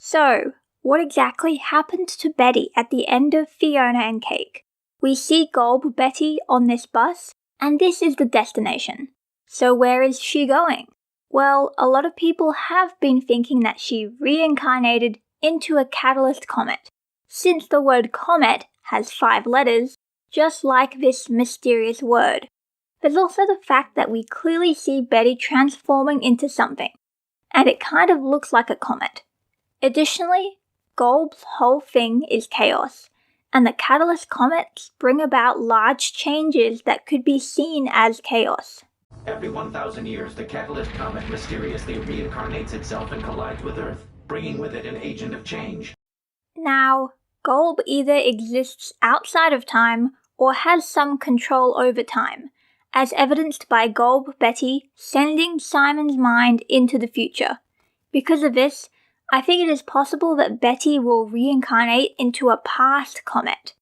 So, what exactly happened to Betty at the end of Fionna and Cake? We see Golb Betty on this bus, and this is the destination. So where is she going? Well, a lot of people have been thinking that she reincarnated into a catalyst comet, since the word comet has 5 letters, just like this mysterious word. There's also the fact that we clearly see Betty transforming into something, and it kind of looks like a comet. Additionally, Golb's whole thing is chaos, and the catalyst comets bring about large changes that could be seen as chaos. Every 1,000 years, the catalyst comet mysteriously reincarnates itself and collides with Earth, bringing with it an agent of change. Now, Golb either exists outside of time or has some control over time, as evidenced by Golb Betty sending Simon's mind into the future. Because of this, I think it is possible that Betty will reincarnate into a past comet.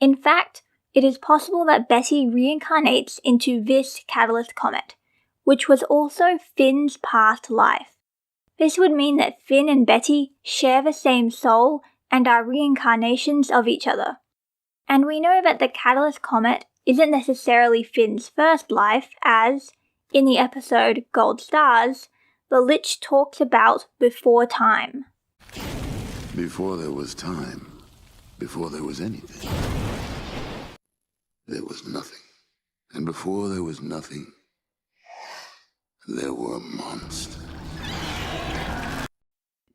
In fact, it is possible that Betty reincarnates into this catalyst comet, which was also Finn's past life. This would mean that Finn and Betty share the same soul and are reincarnations of each other. And we know that the catalyst comet isn't necessarily Finn's first life, as, in the episode Gold Stars, the Lich talks about before time. Before there was time, before there was anything, there was nothing. And before there was nothing, there were monsters.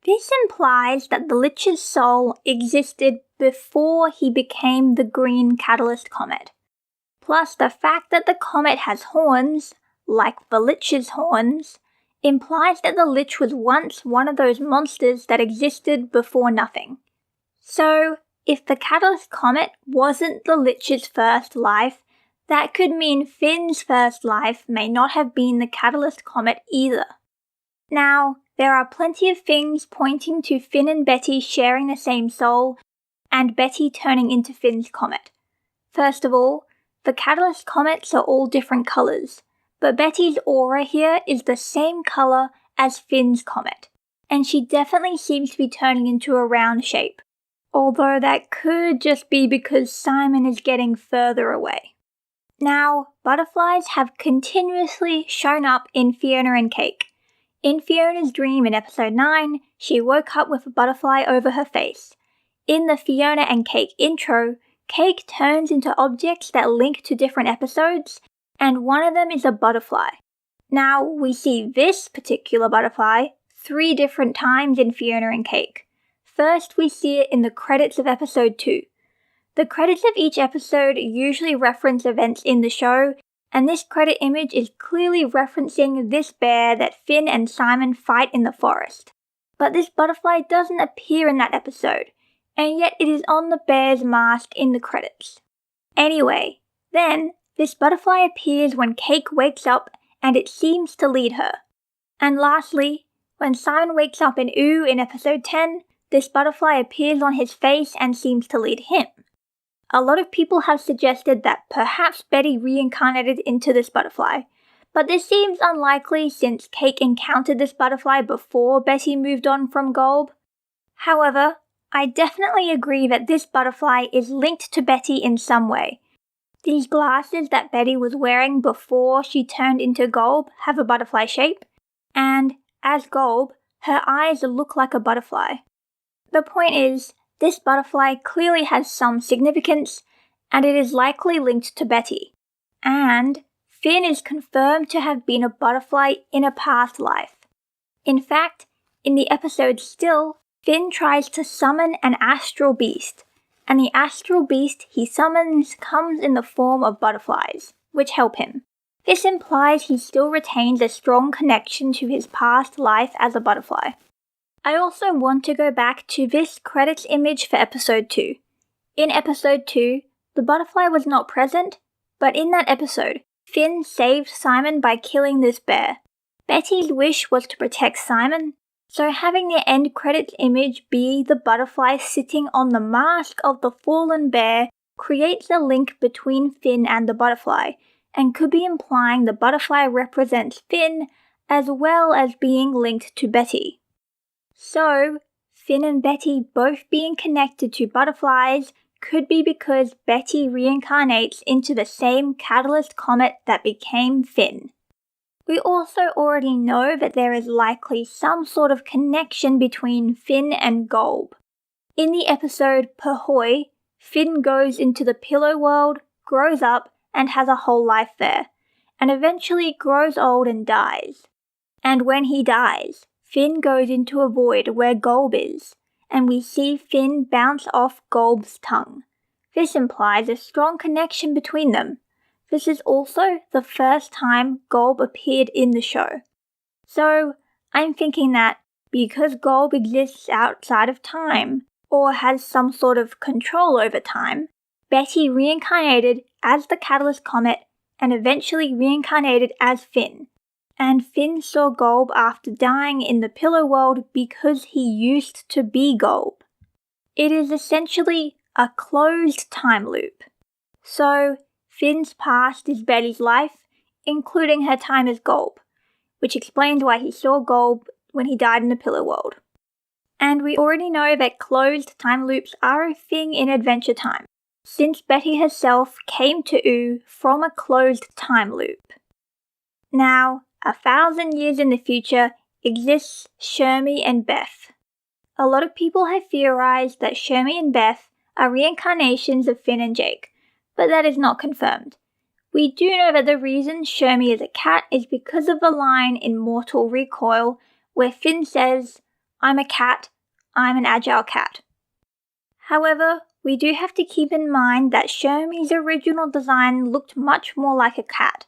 This implies that the Lich's soul existed before he became the green catalyst comet. Plus, the fact that the comet has horns, like the Lich's horns, implies that the Lich was once one of those monsters that existed before nothing. So, if the catalyst comet wasn't the Lich's first life, that could mean Finn's first life may not have been the catalyst comet either. Now, there are plenty of things pointing to Finn and Betty sharing the same soul, and Betty turning into Finn's comet. First of all, the catalyst comets are all different colours, but Betty's aura here is the same colour as Finn's comet, and she definitely seems to be turning into a round shape, although that could just be because Simon is getting further away. Now, butterflies have continuously shown up in Fionna and Cake. In Fiona's dream in episode 9, she woke up with a butterfly over her face. In the Fionna and Cake intro, Cake turns into objects that link to different episodes, and one of them is a butterfly. Now, we see this particular butterfly 3 different times in Fionna and Cake. First, we see it in the credits of episode 2. The credits of each episode usually reference events in the show, and this credit image is clearly referencing this bear that Finn and Simon fight in the forest. But this butterfly doesn't appear in that episode, and yet it is on the bear's mask in the credits. Anyway, then, this butterfly appears when Cake wakes up and it seems to lead her. And lastly, when Simon wakes up in Ooh in episode 10, this butterfly appears on his face and seems to lead him. A lot of people have suggested that perhaps Betty reincarnated into this butterfly, but this seems unlikely since Cake encountered this butterfly before Betty moved on from Golb. However, I definitely agree that this butterfly is linked to Betty in some way. These glasses that Betty was wearing before she turned into Golb have a butterfly shape, and as Golb, her eyes look like a butterfly. The point is, this butterfly clearly has some significance, and it is likely linked to Betty. And Finn is confirmed to have been a butterfly in a past life. In fact, in the episode Still, Finn tries to summon an astral beast, and the astral beast he summons comes in the form of butterflies, which help him. This implies he still retains a strong connection to his past life as a butterfly. I also want to go back to this credits image for episode 2. In episode 2, the butterfly was not present, but in that episode, Finn saved Simon by killing this bear. Betty's wish was to protect Simon, so having the end credits image be the butterfly sitting on the mask of the fallen bear creates a link between Finn and the butterfly, and could be implying the butterfly represents Finn as well as being linked to Betty. So, Finn and Betty both being connected to butterflies could be because Betty reincarnates into the same catalyst comet that became Finn. We also already know that there is likely some sort of connection between Finn and Golb. In the episode Pahoy, Finn goes into the pillow world, grows up, and has a whole life there, and eventually grows old and dies. And when he dies, Finn goes into a void where Golb is, and we see Finn bounce off Golb's tongue. This implies a strong connection between them. This is also the first time Golb appeared in the show. So, I'm thinking that because Golb exists outside of time, or has some sort of control over time, Betty reincarnated as the Catalyst Comet and eventually reincarnated as Finn. And Finn saw Golb after dying in the Pillow World because he used to be Golb. It is essentially a closed time loop. So, Finn's past is Betty's life, including her time as Golb, which explains why he saw Golb when he died in the Pillow World. And we already know that closed time loops are a thing in Adventure Time, since Betty herself came to Oo from a closed time loop. Now, 1,000 years in the future exists Shermy and Beth. A lot of people have theorized that Shermy and Beth are reincarnations of Finn and Jake, but that is not confirmed. We do know that the reason Shermy is a cat is because of the line in Mortal Recoil where Finn says, "I'm a cat, I'm an agile cat." However, we do have to keep in mind that Shermy's original design looked much more like a cat,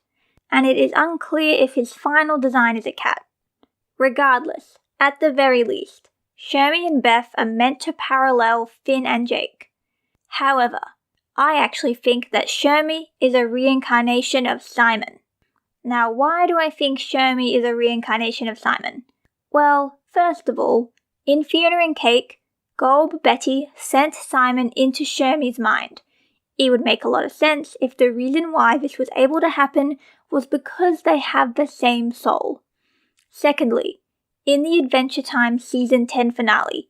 and it is unclear if his final design is a cat. Regardless, at the very least, Shermy and Beth are meant to parallel Finn and Jake. However, I actually think that Shermy is a reincarnation of Simon. Now, why do I think Shermy is a reincarnation of Simon? Well, first of all, in Fionna and Cake, Golb Betty sent Simon into Shermy's mind. It would make a lot of sense if the reason why this was able to happen was because they have the same soul. Secondly, in the Adventure Time Season 10 finale,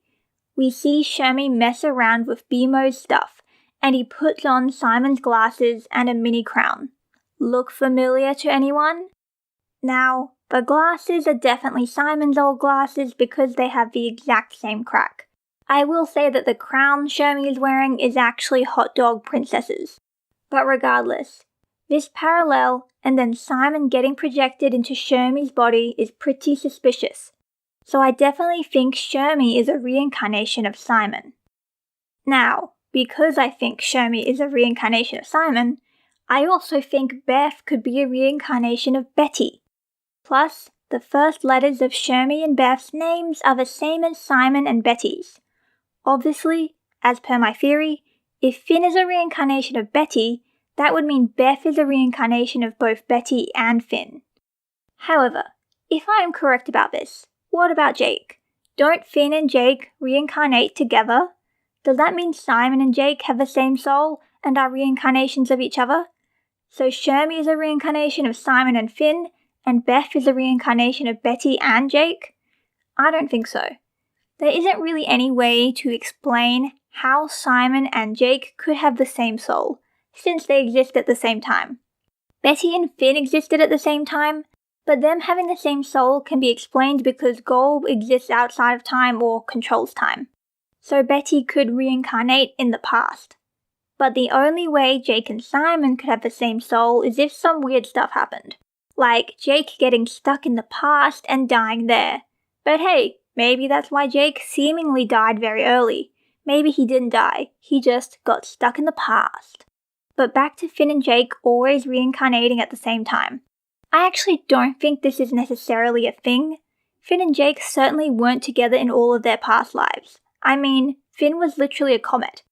we see Shermy mess around with BMO's stuff, and he puts on Simon's glasses and a mini crown. Look familiar to anyone? Now, the glasses are definitely Simon's old glasses because they have the exact same crack. I will say that the crown Shermy is wearing is actually Hot Dog Princess's. But regardless, this parallel and then Simon getting projected into Shermy's body is pretty suspicious. So I definitely think Shermy is a reincarnation of Simon. Now, because I think Shermy is a reincarnation of Simon, I also think Beth could be a reincarnation of Betty. Plus, the first letters of Shermy and Beth's names are the same as Simon and Betty's. Obviously, as per my theory, if Finn is a reincarnation of Betty, that would mean Beth is a reincarnation of both Betty and Finn. However, if I am correct about this, what about Jake? Don't Finn and Jake reincarnate together? Does that mean Simon and Jake have the same soul and are reincarnations of each other? So Shermy is a reincarnation of Simon and Finn, and Beth is a reincarnation of Betty and Jake? I don't think so. There isn't really any way to explain how Simon and Jake could have the same soul, since they exist at the same time. Betty and Finn existed at the same time, but them having the same soul can be explained because Golb exists outside of time or controls time. So Betty could reincarnate in the past. But the only way Jake and Simon could have the same soul is if some weird stuff happened. Like Jake getting stuck in the past and dying there. But hey, maybe that's why Jake seemingly died very early. Maybe he didn't die, he just got stuck in the past. But back to Finn and Jake always reincarnating at the same time. I actually don't think this is necessarily a thing. Finn and Jake certainly weren't together in all of their past lives. I mean, Finn was literally a comet,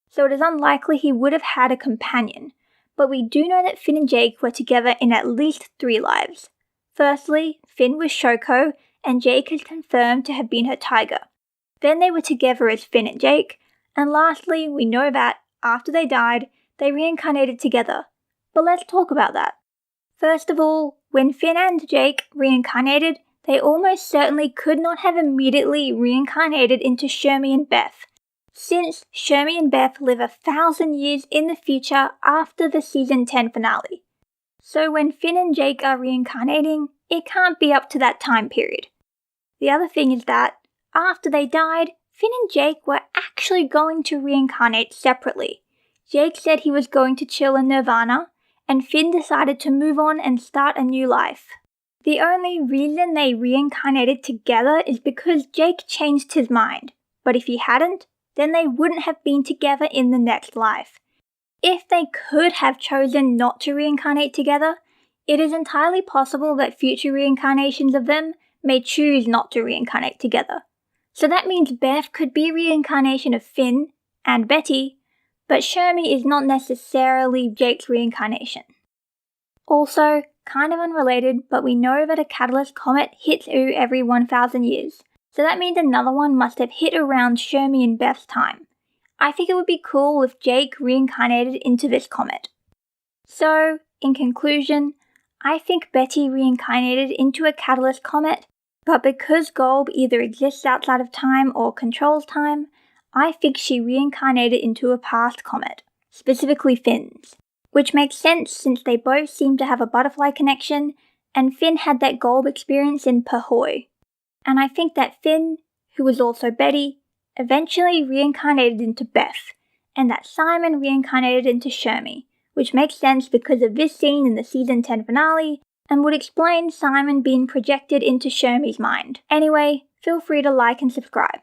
so it is unlikely he would have had a companion, but we do know that Finn and Jake were together in at least 3 lives. Firstly, Finn was Shoko, and Jake is confirmed to have been her tiger. Then they were together as Finn and Jake, and lastly, we know that, after they died, they reincarnated together. But let's talk about that. First of all, when Finn and Jake reincarnated, they almost certainly could not have immediately reincarnated into Shermy and Beth, since Shermy and Beth live 1,000 years in the future after the season 10 finale. So when Finn and Jake are reincarnating, it can't be up to that time period. The other thing is that, after they died, Finn and Jake were actually going to reincarnate separately. Jake said he was going to chill in Nirvana, and Finn decided to move on and start a new life. The only reason they reincarnated together is because Jake changed his mind, but if he hadn't, then they wouldn't have been together in the next life. If they could have chosen not to reincarnate together, it is entirely possible that future reincarnations of them may choose not to reincarnate together. So that means Beth could be a reincarnation of Finn and Betty, but Shermy is not necessarily Jake's reincarnation. Also, kind of unrelated, but we know that a catalyst comet hits Ooo every 1,000 years, so that means another one must have hit around Shermy and Beth's time. I think it would be cool if Jake reincarnated into this comet. So, in conclusion, I think Betty reincarnated into a catalyst comet, but because Golb either exists outside of time or controls time, I think she reincarnated into a past comet, specifically Finn's, which makes sense since they both seem to have a butterfly connection, and Finn had that Golb experience in Pahoy. And I think that Finn, who was also Betty, eventually reincarnated into Beth, and that Simon reincarnated into Shermy, which makes sense because of this scene in the season 10 finale, and would explain Simon being projected into Shermy's mind. Anyway, feel free to like and subscribe.